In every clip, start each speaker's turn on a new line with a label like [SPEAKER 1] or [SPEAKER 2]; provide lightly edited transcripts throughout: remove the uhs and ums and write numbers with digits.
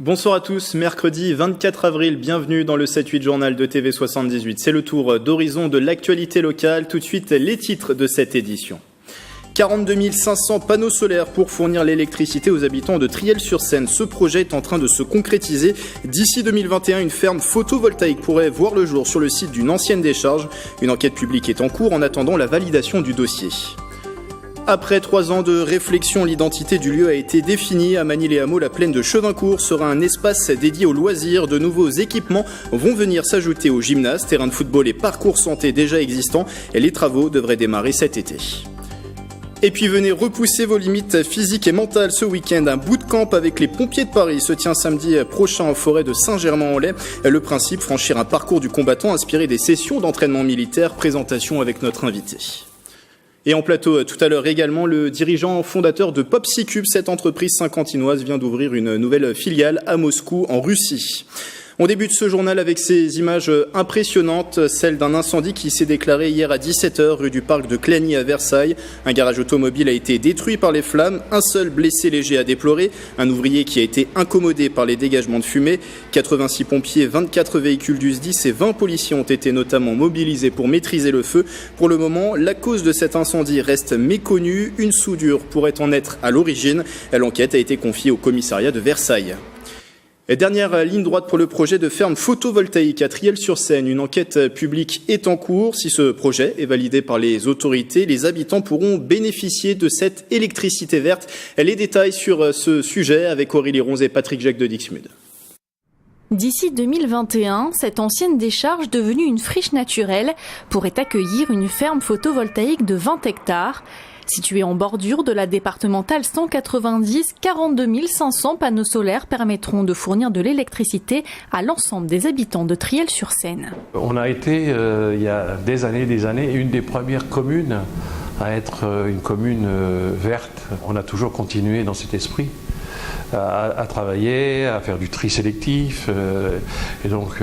[SPEAKER 1] Bonsoir à tous, mercredi 24 avril, bienvenue dans le 7-8 journal de TV78. C'est le tour d'horizon de l'actualité locale, tout de suite les titres de cette édition. 42 500 panneaux solaires pour fournir l'électricité aux habitants de Triel-sur-Seine. Ce projet est en train de se concrétiser. D'ici 2021, une ferme photovoltaïque pourrait voir le jour sur le site d'une ancienne décharge. Une enquête publique est en cours en attendant la validation du dossier. Après 3 ans de réflexion, l'identité du lieu a été définie. À Magny-les-Hameaux, la plaine de Chevincourt sera un espace dédié aux loisirs. De nouveaux équipements vont venir s'ajouter au gymnase, terrain de football et parcours santé déjà existants. Et les travaux devraient démarrer cet été. Et puis venez repousser vos limites physiques et mentales ce week-end. Un bootcamp avec les pompiers de Paris se tient samedi prochain en forêt de Saint-Germain-en-Laye. Le principe, franchir un parcours du combattant inspiré des sessions d'entraînement militaire. Présentation avec notre invité. Et en plateau tout à l'heure également, le dirigeant fondateur de Popsicube, cette entreprise saint-quentinoise vient d'ouvrir une nouvelle filiale à Moscou en Russie. On débute ce journal avec ces images impressionnantes, celle d'un incendie qui s'est déclaré hier à 17h rue du Parc de Clagny à Versailles. Un garage automobile a été détruit par les flammes, un seul blessé léger à déplorer, un ouvrier qui a été incommodé par les dégagements de fumée. 86 pompiers, 24 véhicules du SDIS et 20 policiers ont été notamment mobilisés pour maîtriser le feu. Pour le moment, la cause de cet incendie reste méconnue. Une soudure pourrait en être à l'origine. L'enquête a été confiée au commissariat de Versailles. Et dernière ligne droite pour le projet de ferme photovoltaïque à Triel-sur-Seine. Une enquête publique est en cours. Si ce projet est validé par les autorités, les habitants pourront bénéficier de cette électricité verte. Les détails sur ce sujet avec Aurélie Ronze et Patrick Jacques de Dixmude.
[SPEAKER 2] D'ici 2021, cette ancienne décharge devenue une friche naturelle pourrait accueillir une ferme photovoltaïque de 20 hectares. Située en bordure de la départementale 190, 42 500 panneaux solaires permettront de fournir de l'électricité à l'ensemble des habitants de Triel-sur-Seine.
[SPEAKER 3] On a été, il y a des années, une des premières communes à être une commune verte. On a toujours continué dans cet esprit à travailler, à faire du tri sélectif. Et donc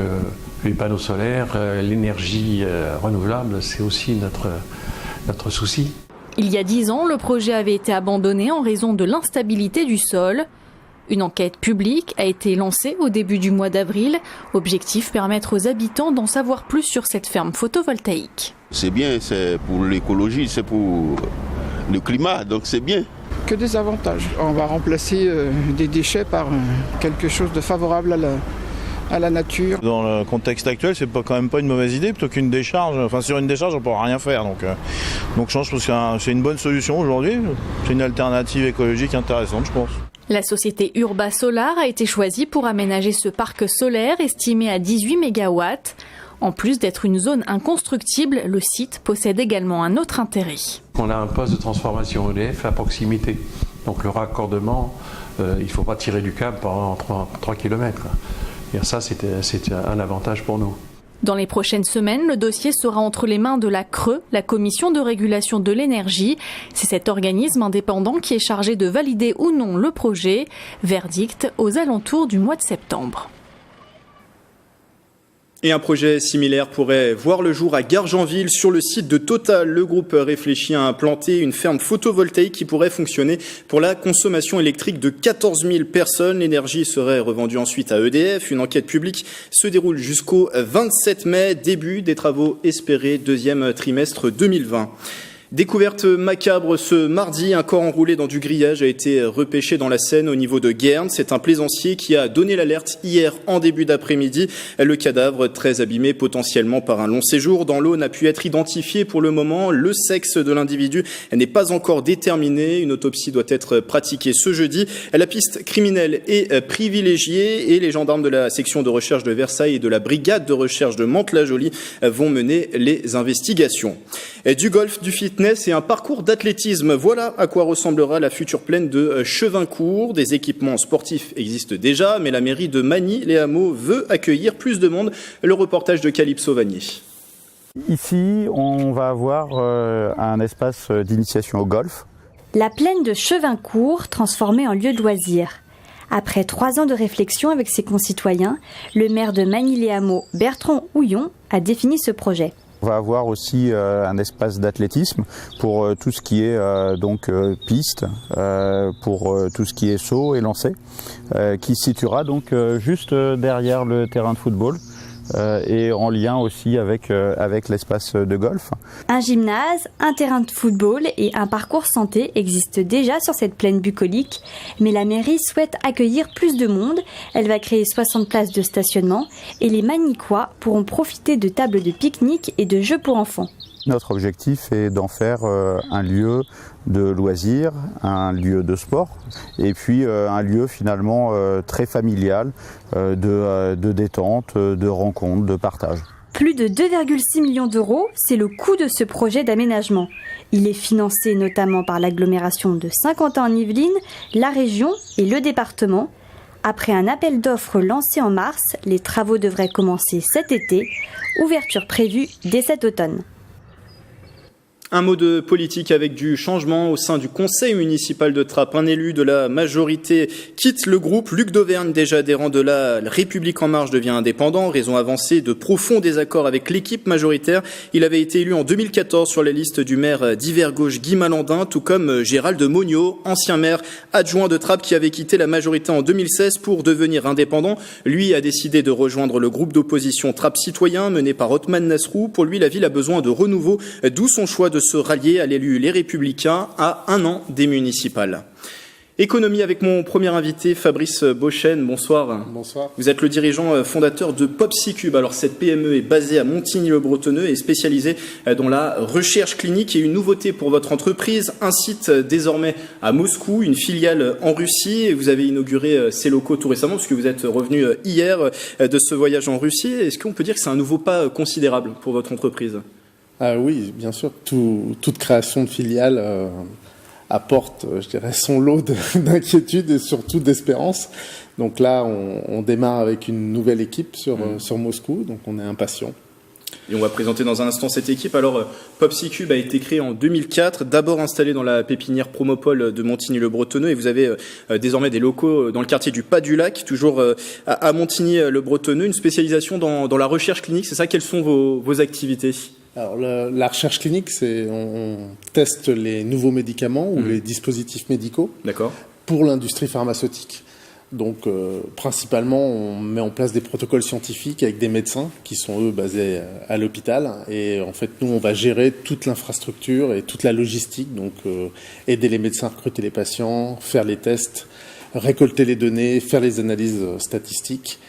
[SPEAKER 3] les panneaux solaires, l'énergie renouvelable, c'est aussi notre souci.
[SPEAKER 2] Il y a 10 ans, le projet avait été abandonné en raison de l'instabilité du sol. Une enquête publique a été lancée au début du mois d'avril. Objectif, permettre aux habitants d'en savoir plus sur cette ferme photovoltaïque.
[SPEAKER 4] C'est bien, c'est pour l'écologie, c'est pour le climat, donc c'est bien.
[SPEAKER 5] Que des avantages. On va remplacer des déchets par quelque chose de favorable à la nature.
[SPEAKER 6] Dans le contexte actuel, c'est quand même pas une mauvaise idée, plutôt qu'une décharge. Enfin, sur une décharge, on ne pourra rien faire. Donc je pense que c'est une bonne solution aujourd'hui. C'est une alternative écologique intéressante, je pense.
[SPEAKER 2] La société Urba Solar a été choisie pour aménager ce parc solaire estimé à 18 MW. En plus d'être une zone inconstructible, le site possède également un autre intérêt.
[SPEAKER 3] On a un poste de transformation EDF à proximité. Donc le raccordement, il ne faut pas tirer du câble pendant 3 km. Et ça, c'est un avantage pour nous.
[SPEAKER 2] Dans les prochaines semaines, le dossier sera entre les mains de la CRE, la Commission de régulation de l'énergie. C'est cet organisme indépendant qui est chargé de valider ou non le projet. Verdict aux alentours du mois de septembre.
[SPEAKER 1] Et un projet similaire pourrait voir le jour à Gargenville. Sur le site de Total, le groupe réfléchit à implanter une ferme photovoltaïque qui pourrait fonctionner pour la consommation électrique de 14 000 personnes. L'énergie serait revendue ensuite à EDF. Une enquête publique se déroule jusqu'au 27 mai, début des travaux espérés deuxième trimestre 2020. Découverte macabre ce mardi, un corps enroulé dans du grillage a été repêché dans la Seine au niveau de Guernes. C'est un plaisancier qui a donné l'alerte hier en début d'après-midi. Le cadavre, très abîmé potentiellement par un long séjour dans l'eau, n'a pu être identifié pour le moment. Le sexe de l'individu n'est pas encore déterminé. Une autopsie doit être pratiquée ce jeudi. La piste criminelle est privilégiée et les gendarmes de la section de recherche de Versailles et de la brigade de recherche de Mantes-la-Jolie vont mener les investigations. Du golf, du fitness et un parcours d'athlétisme. Voilà à quoi ressemblera la future plaine de Chevincourt. Des équipements sportifs existent déjà, mais la mairie de Magny-les-Hameaux veut accueillir plus de monde. Le reportage de Calypso Vanier.
[SPEAKER 7] Ici, on va avoir un espace d'initiation au golf.
[SPEAKER 8] La plaine de Chevincourt, transformée en lieu de loisir. Après 3 ans de réflexion avec ses concitoyens, le maire de Magny-les-Hameaux, Bertrand Houillon, a défini ce projet.
[SPEAKER 7] On va avoir aussi un espace d'athlétisme pour tout ce qui est piste, pour tout ce qui est saut et lancer, qui se situera donc juste derrière le terrain de football. Et en lien aussi avec l'espace de golf.
[SPEAKER 8] Un gymnase, un terrain de football et un parcours santé existent déjà sur cette plaine bucolique, mais la mairie souhaite accueillir plus de monde. Elle va créer 60 places de stationnement et les Magnicois pourront profiter de tables de pique-nique et de jeux pour enfants.
[SPEAKER 7] Notre objectif est d'en faire un lieu de loisirs, un lieu de sport et puis un lieu finalement très familial de détente, de rencontre, de partage.
[SPEAKER 8] Plus de 2,6 millions d'euros, c'est le coût de ce projet d'aménagement. Il est financé notamment par l'agglomération de Saint-Quentin-en-Yvelines, la région et le département. Après un appel d'offres lancé en mars, les travaux devraient commencer cet été, ouverture prévue dès cet automne.
[SPEAKER 1] Un mot de politique avec du changement au sein du conseil municipal de Trappes. Un élu de la majorité quitte le groupe. Luc Dauvergne, déjà adhérent de la République En Marche, devient indépendant. Raison avancée de profonds désaccords avec l'équipe majoritaire. Il avait été élu en 2014 sur la liste du maire d'Hiver Gauche Guy Malandin, tout comme Gérald Mognaud, ancien maire adjoint de Trappes qui avait quitté la majorité en 2016 pour devenir indépendant. Lui a décidé de rejoindre le groupe d'opposition Trappes Citoyens mené par Othman Nasrou. Pour lui, la ville a besoin de renouveau, d'où son choix de se rallier à l'élu Les Républicains à un an des municipales. Économie avec mon premier invité, Fabrice Beauchesne. Bonsoir.
[SPEAKER 9] Bonsoir.
[SPEAKER 1] Vous êtes le dirigeant fondateur de Popsicube. Alors, cette PME est basée à Montigny-le-Bretonneux et spécialisée dans la recherche clinique. Et une nouveauté pour votre entreprise, un site désormais à Moscou, une filiale en Russie. Et vous avez inauguré ces locaux tout récemment, puisque vous êtes revenu hier de ce voyage en Russie. Est-ce qu'on peut dire que c'est un nouveau pas considérable pour votre entreprise ?
[SPEAKER 9] Ah oui, bien sûr. Toute création de filiale apporte, je dirais, son lot d'inquiétude et surtout d'espérance. Donc là, on démarre avec une nouvelle équipe sur Moscou, donc on est impatient.
[SPEAKER 1] Et on va présenter dans un instant cette équipe. Alors, Popsicube a été créé en 2004, d'abord installé dans la pépinière Promopole de Montigny-le-Bretonneux, et vous avez désormais des locaux dans le quartier du Pas du Lac, toujours à Montigny-le-Bretonneux, une spécialisation dans la recherche clinique. C'est ça, quelles sont vos activités ?
[SPEAKER 9] Alors, la recherche clinique, c'est on teste les nouveaux médicaments ou les dispositifs médicaux pour l'industrie pharmaceutique. Donc, principalement, on met en place des protocoles scientifiques avec des médecins qui sont, eux, basés à l'hôpital. Et en fait, nous, on va gérer toute l'infrastructure et toute la logistique. Donc, aider les médecins à recruter les patients, faire les tests, récolter les données, faire les analyses statistiques,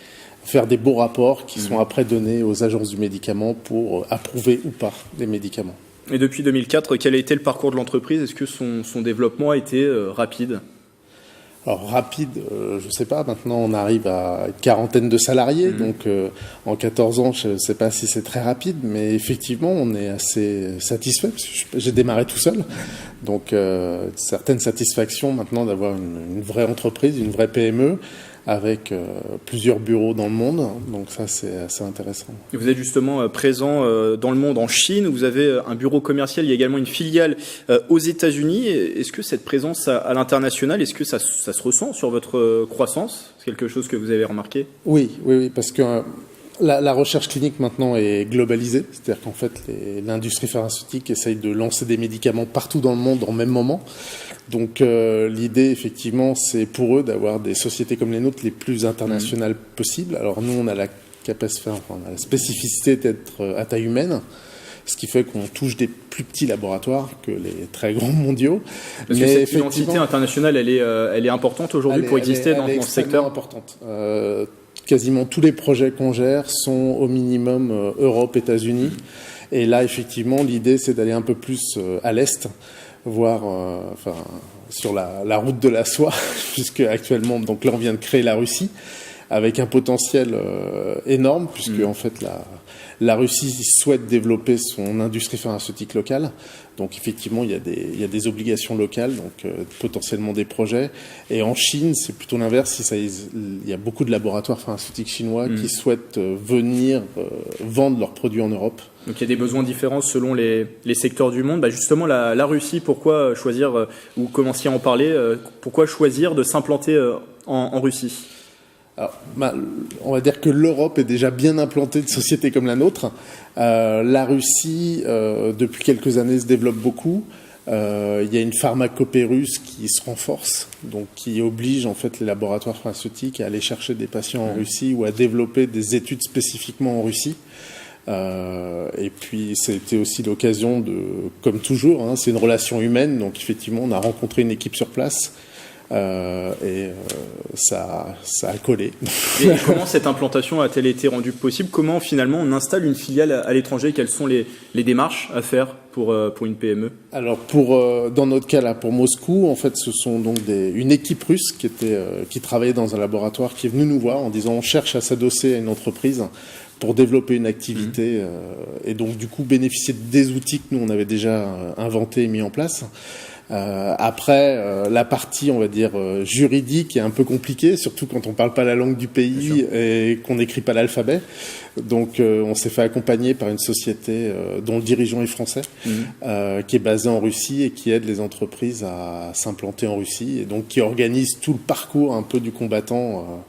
[SPEAKER 9] faire des beaux rapports qui sont après donnés aux agences du médicament pour approuver ou pas les médicaments.
[SPEAKER 1] Et depuis 2004, quel a été le parcours de l'entreprise ? Est-ce que son développement a été rapide ?
[SPEAKER 9] Alors rapide, je sais pas, maintenant on arrive à une quarantaine de salariés, donc en 14 ans, je sais pas si c'est très rapide, mais effectivement on est assez satisfait, parce que j'ai démarré tout seul, donc certaines satisfactions maintenant d'avoir une vraie entreprise, une vraie PME, avec plusieurs bureaux dans le monde, donc ça c'est assez intéressant.
[SPEAKER 1] Et vous êtes justement présent dans le monde, en Chine, vous avez un bureau commercial, il y a également une filiale aux États-Unis. Est-ce que cette présence à l'international, est-ce que ça se ressent sur votre croissance ? C'est quelque chose que vous avez remarqué ?
[SPEAKER 9] Oui, parce que la recherche clinique maintenant est globalisée, c'est-à-dire qu'en fait l'industrie pharmaceutique essaye de lancer des médicaments partout dans le monde en même moment. Donc l'idée, effectivement, c'est pour eux d'avoir des sociétés comme les nôtres les plus internationales possibles. Alors nous, on a la spécificité d'être à taille humaine, ce qui fait qu'on touche des plus petits laboratoires que les très grands mondiaux.
[SPEAKER 1] Parce que cette identité internationale, elle est importante aujourd'hui pour exister dans ce secteur ?
[SPEAKER 9] Importante. Quasiment tous les projets qu'on gère sont au minimum Europe, États-Unis. Et là, effectivement, l'idée, c'est d'aller un peu plus à l'Est, voire sur la route de la soie, puisque actuellement, donc là, on vient de créer la Russie, avec un potentiel énorme, puisque en fait, la Russie souhaite développer son industrie pharmaceutique locale. Donc effectivement, il y a des obligations locales, donc potentiellement des projets. Et en Chine, c'est plutôt l'inverse. Il y a beaucoup de laboratoires pharmaceutiques chinois qui souhaitent venir vendre leurs produits en Europe.
[SPEAKER 1] Donc il y a des besoins différents selon les secteurs du monde. Justement, la Russie, pourquoi choisir, vous commenciez à en parler, pourquoi choisir de s'implanter en Russie ?
[SPEAKER 9] Alors, on va dire que l'Europe est déjà bien implantée de sociétés comme la nôtre. La Russie, depuis quelques années, se développe beaucoup. Il y a une pharmacopée russe qui se renforce, donc qui oblige en fait les laboratoires pharmaceutiques à aller chercher des patients en Russie ou à développer des études spécifiquement en Russie. Et puis c'était aussi l'occasion de, comme toujours, hein, c'est une relation humaine, donc effectivement on a rencontré une équipe sur place. Ça a collé.
[SPEAKER 1] Et comment cette implantation a-t-elle été rendue possible? Comment finalement on installe une filiale à l'étranger? Quelles sont les démarches à faire pour une PME? Alors
[SPEAKER 9] dans notre cas là, pour Moscou, en fait, ce sont donc une équipe russe qui travaillait dans un laboratoire qui est venue nous voir en disant on cherche à s'adosser à une entreprise pour développer une activité et donc du coup bénéficier des outils que nous on avait déjà inventés et mis en place. Après, la partie, on va dire, juridique est un peu compliquée, surtout quand on parle pas la langue du pays et qu'on n'écrit pas l'alphabet. Donc, on s'est fait accompagner par une société dont le dirigeant est français, qui est basée en Russie et qui aide les entreprises à s'implanter en Russie et donc qui organise tout le parcours un peu du combattant.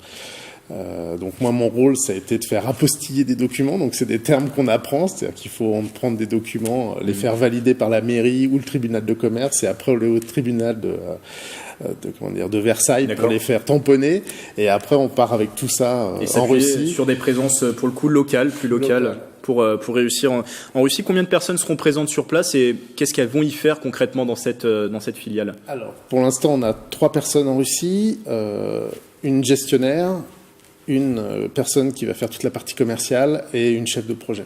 [SPEAKER 9] Donc moi mon rôle ça a été de faire apostiller des documents, donc c'est des termes qu'on apprend, c'est-à-dire qu'il faut prendre des documents, les faire valider par la mairie ou le tribunal de commerce et après le tribunal de Versailles pour les faire tamponner et après on part avec tout ça en Russie.
[SPEAKER 1] Sur des présences pour le coup plus locales. Pour réussir en Russie. Combien de personnes seront présentes sur place et qu'est-ce qu'elles vont y faire concrètement dans cette filiale?
[SPEAKER 9] Alors pour l'instant on a 3 personnes en Russie, une gestionnaire, une personne qui va faire toute la partie commerciale et une chef de projet.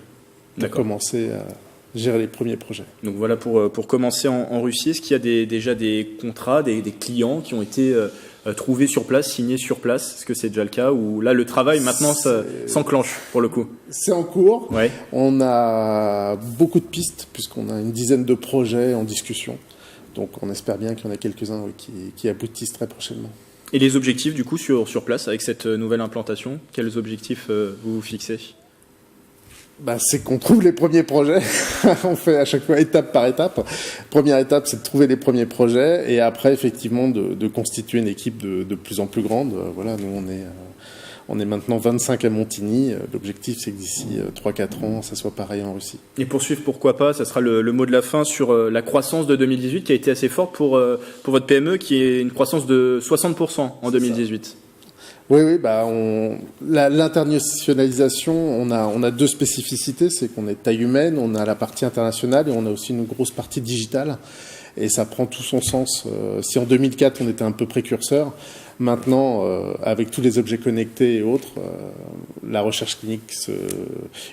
[SPEAKER 9] Pour commencer à gérer les premiers projets.
[SPEAKER 1] Donc voilà pour commencer en Russie. Est-ce qu'il y a déjà des contrats, des clients qui ont été trouvés sur place, signés sur place? Est-ce que c'est déjà le cas ou là le travail maintenant s'enclenche pour le coup?
[SPEAKER 9] C'est en cours.
[SPEAKER 1] Ouais.
[SPEAKER 9] On a beaucoup de pistes puisqu'on a une dizaine de projets en discussion. Donc on espère bien qu'il y en a quelques-uns qui aboutissent très prochainement.
[SPEAKER 1] Et les objectifs, du coup, sur place, avec cette nouvelle implantation, quels objectifs vous fixez?
[SPEAKER 9] C'est qu'on trouve les premiers projets. On fait à chaque fois étape par étape. Première étape, c'est de trouver les premiers projets. Et après, effectivement, de constituer une équipe de plus en plus grande. Voilà, nous, on est maintenant 25 à Montigny. L'objectif, c'est que d'ici 3-4 ans, ça soit pareil en Russie.
[SPEAKER 1] Et poursuivre, pourquoi pas, ça sera le mot de la fin sur la croissance de 2018 qui a été assez forte pour votre PME, qui est une croissance de 60% en 2018.
[SPEAKER 9] Oui, l'internationalisation, on a 2 spécificités. C'est qu'on est taille humaine, on a la partie internationale et on a aussi une grosse partie digitale. Et ça prend tout son sens. Si en 2004, on était un peu précurseur, maintenant, avec tous les objets connectés et autres, la recherche clinique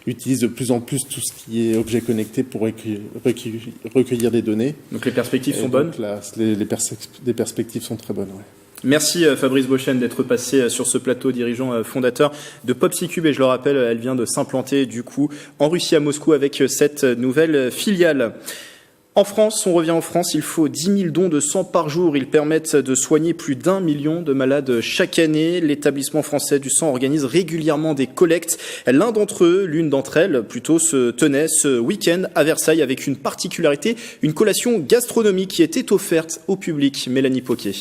[SPEAKER 9] utilise de plus en plus tout ce qui est objet connecté pour recueillir des données.
[SPEAKER 1] Donc les perspectives sont bonnes?
[SPEAKER 9] Les perspectives sont très bonnes, oui.
[SPEAKER 1] Merci Fabrice Beauchesne d'être passé sur ce plateau, dirigeant fondateur de Popsicube, et je le rappelle, elle vient de s'implanter du coup en Russie à Moscou avec cette nouvelle filiale. En France, on revient en France, il faut 10 000 dons de sang par jour. Ils permettent de soigner plus d'1 million de malades chaque année. L'établissement français du sang organise régulièrement des collectes. L'une d'entre elles, plutôt, se tenait ce week-end à Versailles avec une particularité, une collation gastronomique qui était offerte au public. Mélanie Poquet.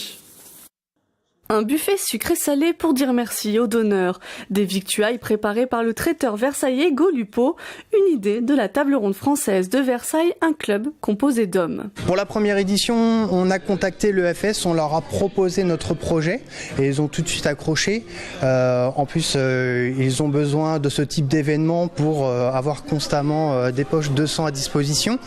[SPEAKER 2] Un buffet sucré-salé pour dire merci aux donneurs. Des victuailles préparées par le traiteur versaillais Golupo. Une idée de la table ronde française de Versailles, un club composé d'hommes.
[SPEAKER 10] Pour la première édition, on a contacté l'EFS, on leur a proposé notre projet et ils ont tout de suite accroché. En plus, ils ont besoin de ce type d'événement pour avoir constamment des poches de sang à disposition.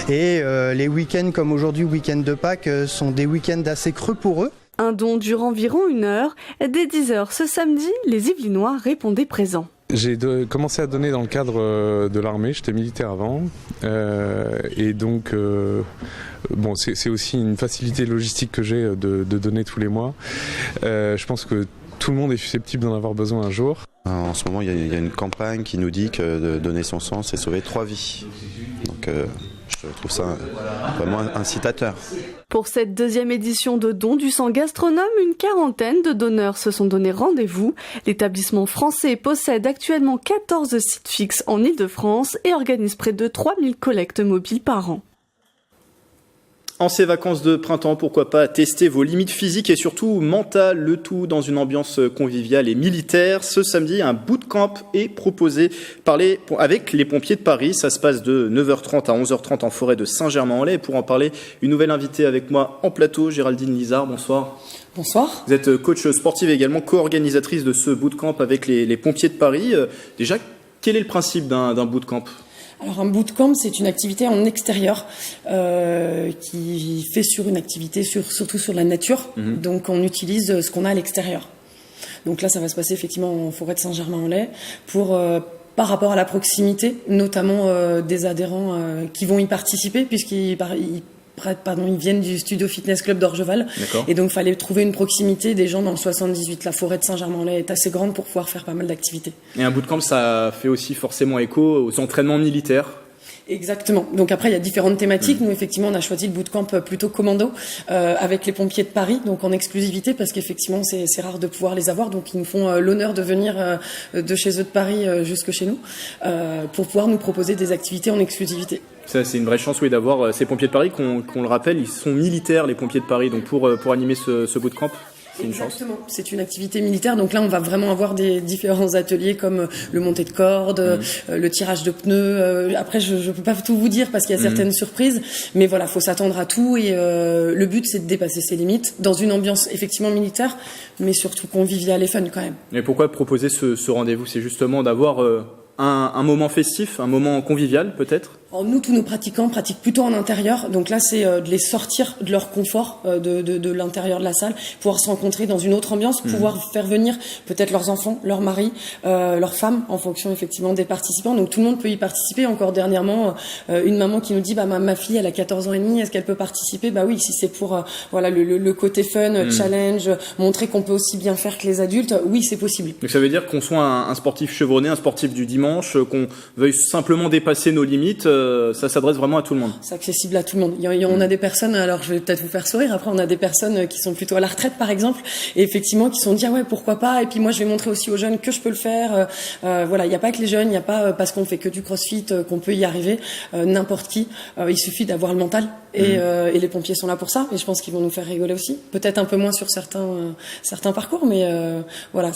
[SPEAKER 10] Et les week-ends comme aujourd'hui, week-end de Pâques, sont des week-ends assez creux pour eux.
[SPEAKER 2] Un don dure environ 1 heure. Dès 10h ce samedi, les Yvelinois répondaient présents.
[SPEAKER 11] J'ai commencé à donner dans le cadre de l'armée, j'étais militaire avant. Et donc, c'est aussi une facilité logistique que j'ai de donner tous les mois. Je pense que tout le monde est susceptible d'en avoir besoin un jour.
[SPEAKER 12] En ce moment, il y a une campagne qui nous dit que de donner son sang, c'est sauver 3 vies. Donc, je trouve ça vraiment incitateur.
[SPEAKER 2] Pour cette 2e édition de Don du sang gastronome, une 40aine de donneurs se sont donné rendez-vous. L'établissement français possède actuellement 14 sites fixes en Île-de-France et organise près de 3000 collectes mobiles par an.
[SPEAKER 1] En ces vacances de printemps, pourquoi pas tester vos limites physiques et surtout mentales, le tout dans une ambiance conviviale et militaire. Ce samedi, un bootcamp est proposé avec les pompiers de Paris. Ça se passe de 9h30 à 11h30 en forêt de Saint-Germain-en-Laye. Et pour en parler, une nouvelle invitée avec moi en plateau, Géraldine Lizard, bonsoir.
[SPEAKER 13] Bonsoir.
[SPEAKER 1] Vous êtes coach sportive et également co-organisatrice de ce bootcamp avec les pompiers de Paris. Déjà, quel est le principe d'un bootcamp ?
[SPEAKER 13] Alors un bootcamp, c'est une activité en extérieur qui fait sur une activité surtout sur la nature. Donc on utilise ce qu'on a à l'extérieur. Donc là, ça va se passer effectivement en forêt de Saint-Germain-en-Laye par rapport à la proximité, notamment des adhérents qui vont y participer puisqu'ils viennent du Studio Fitness Club d'Orgeval. Et donc, il fallait trouver une proximité des gens dans le 78. La forêt de Saint-Germain-en-Laye est assez grande pour pouvoir faire pas mal d'activités.
[SPEAKER 1] Et un bootcamp, ça fait aussi forcément écho aux entraînements militaires.
[SPEAKER 13] Exactement. Donc après, il y a différentes thématiques. Nous, effectivement, on a choisi le bootcamp plutôt commando avec les pompiers de Paris, donc en exclusivité, parce qu'effectivement, c'est rare de pouvoir les avoir. Donc, ils nous font l'honneur de venir de chez eux de Paris jusque chez nous pour pouvoir nous proposer des activités en exclusivité.
[SPEAKER 1] Ça, c'est une vraie chance, oui, d'avoir ces pompiers de Paris, qu'on le rappelle, ils sont militaires, les pompiers de Paris, donc pour animer ce bootcamp. C'est une chance. Exactement.
[SPEAKER 13] C'est une activité militaire. Donc là, on va vraiment avoir des différents ateliers comme le monté de corde, le tirage de pneus. Après, je peux pas tout vous dire parce qu'il y a certaines surprises. Mais voilà, faut s'attendre à tout. Et le but, c'est de dépasser ses limites dans une ambiance effectivement militaire, mais surtout conviviale et fun quand même.
[SPEAKER 1] Mais pourquoi proposer ce rendez-vous ? C'est justement d'avoir un moment festif, un moment convivial peut-être ?
[SPEAKER 13] Alors nous, tous nos pratiquants pratiquent plutôt en intérieur. Donc là, c'est de les sortir de leur confort, de l'intérieur de la salle, pouvoir se rencontrer dans une autre ambiance, pouvoir faire venir peut-être leurs enfants, leurs maris, leurs femmes, en fonction effectivement des participants. Donc tout le monde peut y participer. Encore dernièrement, une maman qui nous dit ma fille, elle a 14 ans et demi, est-ce qu'elle peut participer ? Bah oui, si c'est pour le côté fun, challenge, montrer qu'on peut aussi bien faire que les adultes, oui, c'est possible.
[SPEAKER 1] Donc ça veut dire qu'on soit un sportif chevronné, un sportif du dimanche, qu'on veuille simplement dépasser nos limites. Ça s'adresse vraiment à tout le monde.
[SPEAKER 13] C'est accessible à tout le monde. On a des personnes, alors je vais peut-être vous faire sourire, après on a des personnes qui sont plutôt à la retraite par exemple, et effectivement qui se sont dit ouais pourquoi pas, et puis moi je vais montrer aussi aux jeunes que je peux le faire. Voilà, il n'y a pas que les jeunes, il n'y a pas parce qu'on fait que du crossfit qu'on peut y arriver, n'importe qui. Il suffit d'avoir le mental et les pompiers sont là pour ça, et je pense qu'ils vont nous faire rigoler aussi. Peut-être un peu moins sur certains parcours, mais voilà,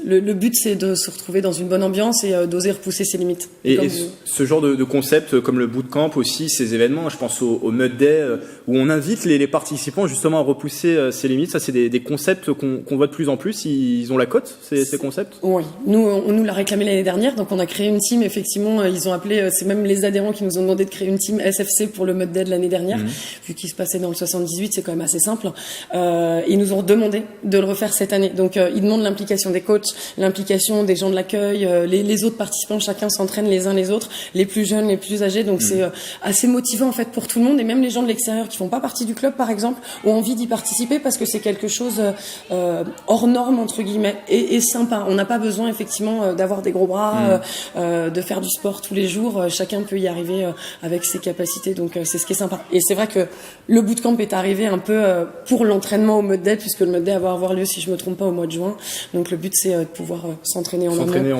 [SPEAKER 13] le but c'est de se retrouver dans une bonne ambiance et d'oser repousser ses limites.
[SPEAKER 1] Et ce genre de concept comme le bootcamp aussi, ces événements, je pense au Mud Day où on invite les participants justement à repousser ces limites. Ça, c'est des concepts qu'on voit de plus en plus. Ils ont la cote, ces concepts.
[SPEAKER 13] Oui, on nous l'a réclamé l'année dernière, donc on a créé une team. Effectivement, ils ont appelé, c'est même les adhérents qui nous ont demandé de créer une team SFC pour le Mud Day de l'année dernière, vu qu'il se passait dans le 78, c'est quand même assez simple. Ils nous ont demandé de le refaire cette année. Donc ils demandent l'implication des coachs, l'implication des gens de l'accueil, les autres participants. Chacun s'entraîne les uns les autres, les plus jeunes, les plus âgés. Donc c'est assez motivant en fait pour tout le monde, et même les gens de l'extérieur qui font pas partie du club par exemple ont envie d'y participer parce que c'est quelque chose hors norme entre guillemets et sympa. On n'a pas besoin effectivement d'avoir des gros bras, de faire du sport tous les jours. Chacun peut y arriver avec ses capacités, donc c'est ce qui est sympa. Et c'est vrai que le bootcamp est arrivé un peu pour l'entraînement au Mud Day, puisque le Mud Day va avoir lieu, si je me trompe pas, au mois de juin. Donc le but c'est de pouvoir s'entraîner en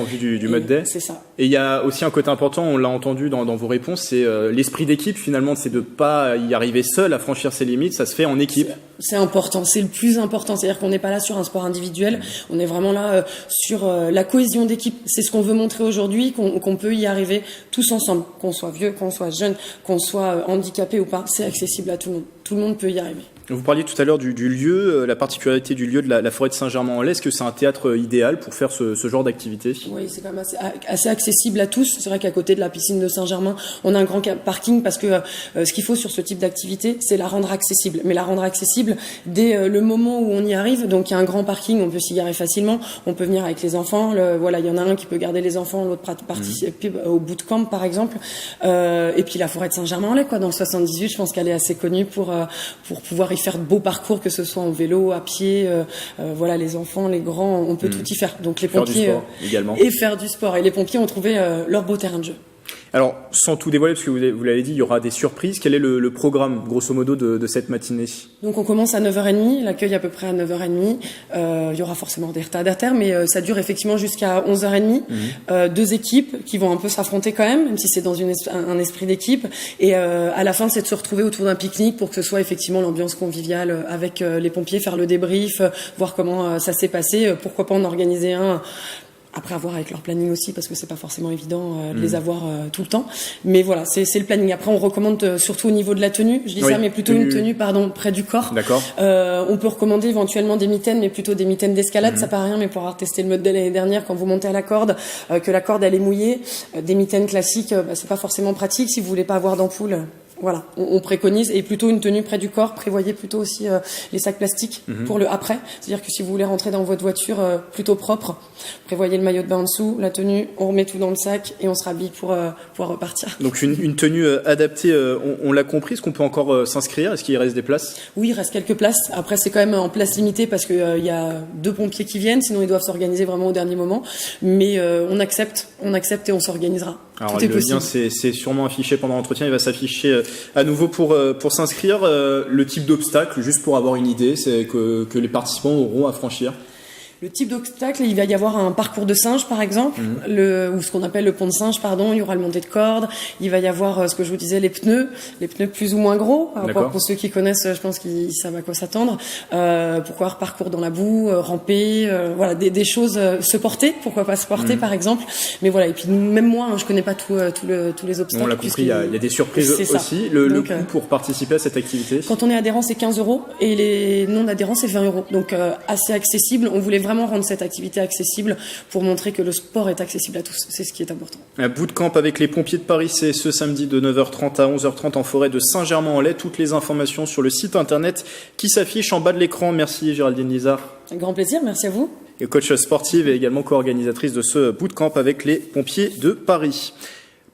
[SPEAKER 1] vue du Mud Day.
[SPEAKER 13] C'est ça.
[SPEAKER 1] Et il y a aussi un côté important, on l'a entendu dans vos réponses, c'est l'esprit d'équipe finalement, c'est de pas y arriver seul à franchir ses limites, ça se fait en équipe.
[SPEAKER 13] C'est important, c'est le plus important, c'est-à-dire qu'on n'est pas là sur un sport individuel, on est vraiment là sur la cohésion d'équipe. C'est ce qu'on veut montrer aujourd'hui, qu'on peut y arriver tous ensemble, qu'on soit vieux, qu'on soit jeune, qu'on soit handicapé ou pas, c'est accessible à tout le monde. Tout le monde peut y arriver.
[SPEAKER 1] Vous parliez tout à l'heure du lieu, la particularité du lieu de la forêt de Saint-Germain-en-Laye. Est-ce que c'est un théâtre idéal pour faire ce genre d'activité ?
[SPEAKER 13] Oui, c'est quand même assez accessible à tous. C'est vrai qu'à côté de la piscine de Saint-Germain, on a un grand parking parce que ce qu'il faut sur ce type d'activité, c'est la rendre accessible. Mais la rendre accessible dès le moment où on y arrive. Donc il y a un grand parking, on peut s'y garer facilement. On peut venir avec les enfants. Voilà, il y en a un qui peut garder les enfants, l'autre participer au bootcamp par exemple. Et puis la forêt de Saint-Germain-en-Laye, quoi. Dans le 78, je pense qu'elle est assez connue pour pouvoir y faire de beaux parcours, que ce soit en vélo, à pied, voilà, les enfants, les grands, on peut tout y faire. Donc les pompiers
[SPEAKER 1] faire du sport également.
[SPEAKER 13] Et faire du sport. Et les pompiers ont trouvé leur beau terrain de jeu.
[SPEAKER 1] Alors, sans tout dévoiler, parce que vous l'avez dit, il y aura des surprises. Quel est le programme, grosso modo, de cette matinée?
[SPEAKER 13] Donc on commence à 9h30, l'accueil à peu près à 9h30. Il y aura forcément des retardataires, mais ça dure effectivement jusqu'à 11h30. Deux équipes qui vont un peu s'affronter quand même si c'est dans un esprit d'équipe. Et à la fin, c'est de se retrouver autour d'un pique-nique pour que ce soit effectivement l'ambiance conviviale avec les pompiers, faire le débrief, voir comment ça s'est passé. Pourquoi pas en organiser un après avoir avec leur planning aussi, parce que c'est pas forcément évident de les avoir tout le temps. Mais voilà, c'est le planning. Après, on recommande surtout au niveau de la tenue, je dis ça, mais plutôt une tenue, près du corps.
[SPEAKER 1] D'accord.
[SPEAKER 13] On peut recommander éventuellement des mitaines, mais plutôt des mitaines d'escalade. Ça paraît rien, mais pour avoir testé le modèle l'année dernière, quand vous montez à la corde, que la corde elle est mouillée, des mitaines classiques, c'est pas forcément pratique si vous voulez pas avoir d'ampoule. Voilà, on préconise, et plutôt une tenue près du corps. Prévoyez plutôt aussi les sacs plastiques pour le après. C'est-à-dire que si vous voulez rentrer dans votre voiture plutôt propre, prévoyez le maillot de bain en dessous, la tenue, on remet tout dans le sac et on se rhabille pour pouvoir repartir.
[SPEAKER 1] Donc une tenue adaptée, on l'a compris. Est-ce qu'on peut encore s'inscrire? Est-ce qu'il reste des places?
[SPEAKER 13] Oui, il reste quelques places. Après, c'est quand même en place limitée parce que y a 2 pompiers qui viennent, sinon ils doivent s'organiser vraiment au dernier moment. Mais on accepte et on s'organisera.
[SPEAKER 1] Alors,
[SPEAKER 13] tout est possible.
[SPEAKER 1] Le lien, c'est sûrement affiché pendant l'entretien. Il va s'afficher à nouveau pour s'inscrire. Le type d'obstacle, juste pour avoir une idée, c'est que les participants auront à franchir.
[SPEAKER 13] Le type d'obstacle, il va y avoir un parcours de singe, par exemple, ou ce qu'on appelle le pont de singe, pardon. Il y aura le montée de corde. Il va y avoir ce que je vous disais, les pneus plus ou moins gros. Pour ceux qui connaissent, je pense qu'ils savent à quoi s'attendre. Pourquoi parcours dans la boue, ramper, voilà, des choses, se porter. Pourquoi pas se porter, par exemple. Mais voilà. Et puis même moi, je connais pas tous les obstacles.
[SPEAKER 1] On l'a compris, il y a des surprises aussi. Le coût pour participer à cette activité.
[SPEAKER 13] Quand on est adhérent, c'est 15 € et les non adhérents, c'est 20 €. Donc assez accessible. On voulait vraiment rendre cette activité accessible pour montrer que le sport est accessible à tous. C'est ce qui est important.
[SPEAKER 1] Un bootcamp avec les pompiers de Paris, c'est ce samedi de 9h30 à 11h30 en forêt de Saint-Germain-en-Laye. Toutes les informations sur le site internet qui s'affiche en bas de l'écran. Merci Géraldine Lizard.
[SPEAKER 13] Un grand plaisir, merci à vous.
[SPEAKER 1] Et coach sportive et également co-organisatrice de ce bootcamp avec les pompiers de Paris.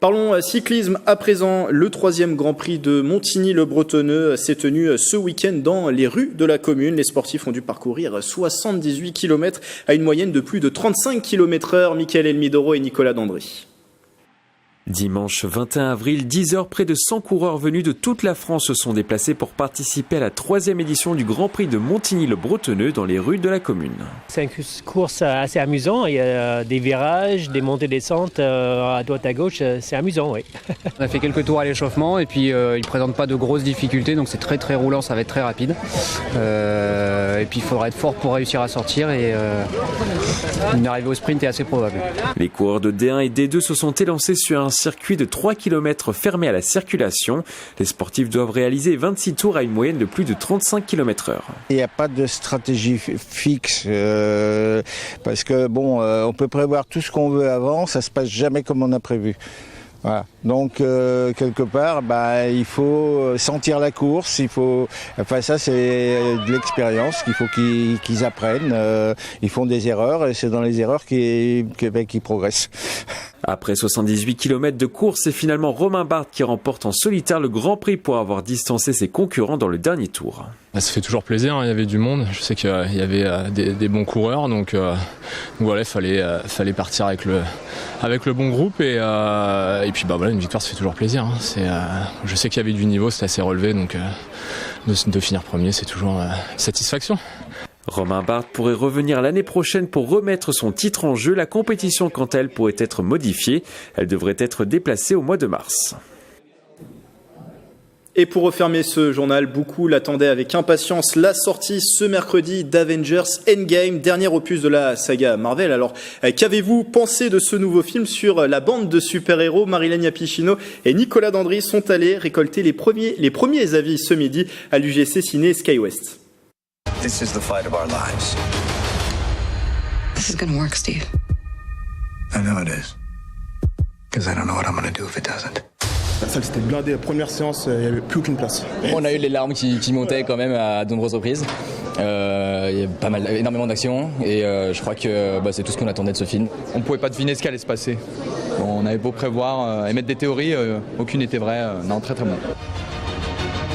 [SPEAKER 1] Parlons cyclisme à présent. Le 3e Grand Prix de Montigny-le-Bretonneux s'est tenu ce week-end dans les rues de la commune. Les sportifs ont dû parcourir 78 km à une moyenne de plus de 35 km/h. Mickaël Elmidoro et Nicolas Dandry.
[SPEAKER 14] Dimanche 21 avril, 10h, près de 100 coureurs venus de toute la France se sont déplacés pour participer à la 3e édition du Grand Prix de Montigny-le-Bretonneux dans les rues de la commune.
[SPEAKER 15] C'est une course assez amusante, il y a des virages, des montées-descentes à droite à gauche, c'est amusant, oui.
[SPEAKER 16] On a fait quelques tours à l'échauffement et puis ils ne présentent pas de grosses difficultés, donc c'est très très roulant, ça va être très rapide. Et puis il faudra être fort pour réussir à sortir et une arrivée au sprint est assez probable.
[SPEAKER 14] Les coureurs de D1 et D2 se sont élancés sur un circuit de 3 km fermé à la circulation. Les sportifs doivent réaliser 26 tours à une moyenne de plus de 35 km/h.
[SPEAKER 17] Il n'y a pas de stratégie fixe parce que on peut prévoir tout ce qu'on veut avant, ça se passe jamais comme on a prévu. Voilà. Donc quelque part, il faut sentir la course, ça c'est de l'expérience qu'il faut qu'ils apprennent. Ils font des erreurs et c'est dans les erreurs qu'ils progressent.
[SPEAKER 14] Après 78 km de course, c'est finalement Romain Barthes qui remporte en solitaire le Grand Prix pour avoir distancé ses concurrents dans le dernier tour.
[SPEAKER 18] Ça fait toujours plaisir, il y avait du monde, je sais qu'il y avait des bons coureurs, donc voilà, il fallait partir avec le bon groupe et puis une victoire ça fait toujours plaisir. Je sais qu'il y avait du niveau, c'était assez relevé, donc de finir premier c'est toujours une satisfaction.
[SPEAKER 14] Romain Barthes pourrait revenir l'année prochaine pour remettre son titre en jeu. La compétition, quant à elle, pourrait être modifiée. Elle devrait être déplacée au mois de mars.
[SPEAKER 1] Et pour refermer ce journal, beaucoup l'attendaient avec impatience. La sortie ce mercredi d'Avengers Endgame, dernier opus de la saga Marvel. Alors, qu'avez-vous pensé de ce nouveau film sur la bande de super-héros? Marilyn Yapichino et Nicolas Dandry sont allés récolter les premiers avis ce midi à l'UGC Ciné SkyWest.
[SPEAKER 19] This is the fight of our lives. This is gonna work, Steve. I know it is. Because I don't know what I'm gonna do if it doesn't.
[SPEAKER 20] La salle c'était blindé, la première séance, il n'y avait plus aucune place.
[SPEAKER 21] On a eu les larmes qui montaient quand même à de nombreuses reprises. Il y a énormément d'actions et je crois que c'est tout ce qu'on attendait de ce film.
[SPEAKER 22] On ne pouvait pas deviner ce qui allait se passer. On avait beau prévoir, émettre des théories, aucune n'était vraie. Non, très très bon.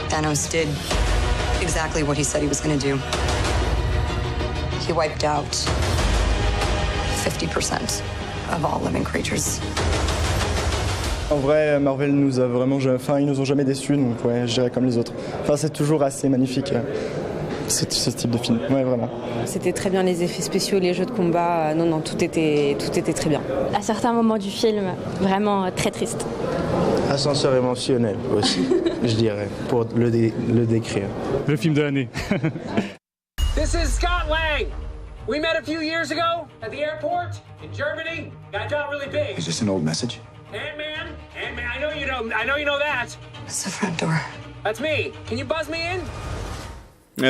[SPEAKER 19] Thanos did exactly what he said he was going to do. He wiped out 50% of all living creatures.
[SPEAKER 4] En vrai, Marvel nous a vraiment, ils nous ont jamais déçus, donc ouais, je dirais comme les autres. Enfin, c'est toujours assez magnifique. Ce type de film, ouais, vraiment.
[SPEAKER 5] C'était très bien les effets spéciaux, les jeux de combat, non, tout était très bien.
[SPEAKER 23] À certains moments du film, vraiment très triste.
[SPEAKER 24] Ascenseur émotionnel aussi, je dirais, pour le décrire.
[SPEAKER 25] Le film de l'année.
[SPEAKER 26] This is Scott Lang. We met a few years ago at the airport in Germany. I got really big.
[SPEAKER 19] Is this an old message?
[SPEAKER 26] Ant-Man, I know you know that.
[SPEAKER 19] It's the front door.
[SPEAKER 26] That's me. Can you buzz me in?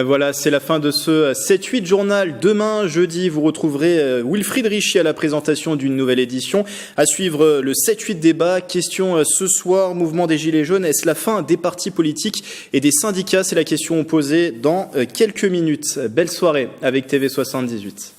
[SPEAKER 1] Voilà, c'est la fin de ce 7-8 journal. Demain, jeudi, vous retrouverez Wilfried Richie à la présentation d'une nouvelle édition. À suivre le 7-8 débat. Question ce soir, mouvement des Gilets jaunes. Est-ce la fin des partis politiques et des syndicats? C'est la question posée dans quelques minutes. Belle soirée avec TV78.